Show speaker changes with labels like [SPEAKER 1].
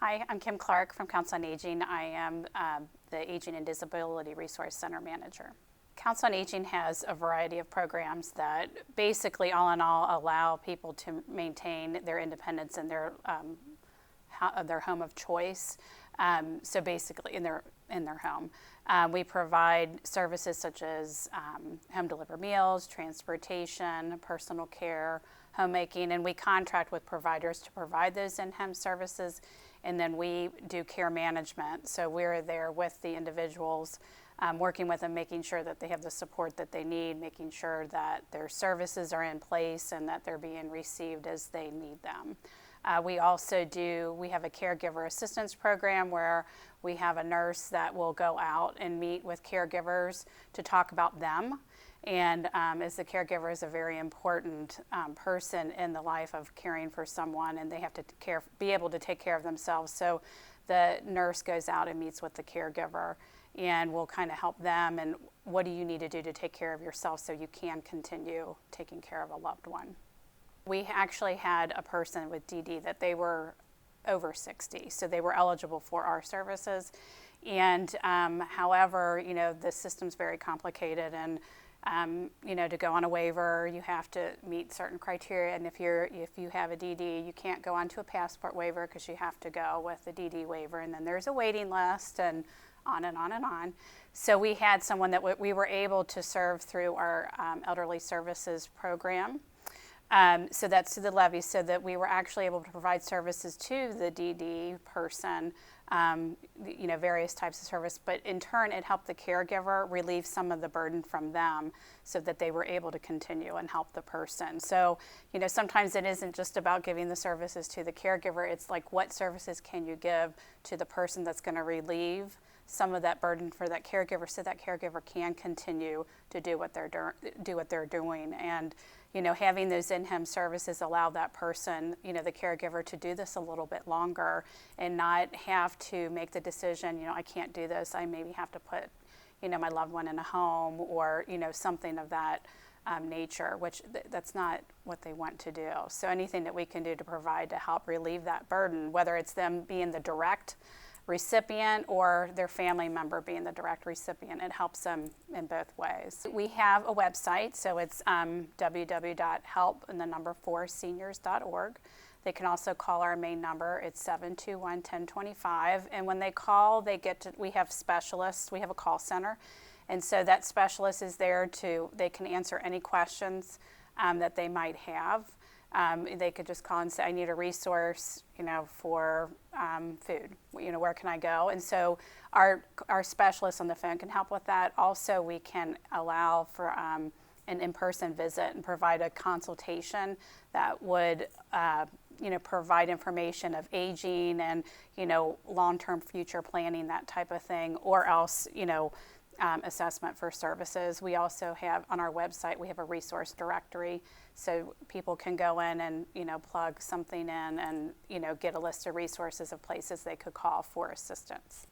[SPEAKER 1] Hi, I'm Kim Clark from Council on Aging. I am the Aging and Disability Resource Center Manager. Council on Aging has a variety of programs that basically, all in all, allow people to maintain their independence in their home of choice. So basically, in their home, we provide services such as home delivered meals, transportation, personal care, homemaking, and we contract with providers to provide those in-home services. And then we do care management. So we're there with the individuals, working with them, making sure that they have the support that they need, making sure that their services are in place and that they're being received as they need them. We also we have a caregiver assistance program where we have a nurse that will go out and meet with caregivers to talk about them. And as the caregiver is a very important person in the life of caring for someone, and they have to be able to take care of themselves. So the nurse goes out and meets with the caregiver and will kind of help them. And what do you need to do to take care of yourself so you can continue taking care of a loved one? We actually had a person with DD that they were over 60, so they were eligible for our services. And however, the system's very complicated, and to go on a waiver, you have to meet certain criteria. And if you have a DD, you can't go onto a passport waiver because you have to go with the DD waiver. And then there's a waiting list, and on and on and on. So we had someone that we were able to serve through our elderly services program. So that's to the levy, so that we were actually able to provide services to the DD person, various types of service, but in turn it helped the caregiver relieve some of the burden from them so that they were able to continue and help the person. So, sometimes it isn't just about giving the services to the caregiver, it's like, what services can you give to the person that's going to relieve some of that burden for that caregiver, so that caregiver can continue to do what they're doing. And having those in-home services allow that person, the caregiver, to do this a little bit longer and not have to make the decision, I can't do this, I maybe have to put, my loved one in a home, or, something of that nature, which that's not what they want to do. So anything that we can do to provide to help relieve that burden, whether it's them being the direct recipient or their family member being the direct recipient, it helps them in both ways. We have a website, so it's www.help4seniors.org. They can also call our main number. It's 721-1025, and when they call, we have specialists. We have a call center, and so that specialist is there they can answer any questions that they might have. They could just call and say, I need a resource, for food. Where can I go? And so our specialists on the phone can help with that. Also, we can allow for an in-person visit and provide a consultation that would, provide information of aging and, long-term future planning, that type of thing, or else, assessment for services. We also have on our website, we have a resource directory, so people can go in and plug something in and get a list of resources of places they could call for assistance.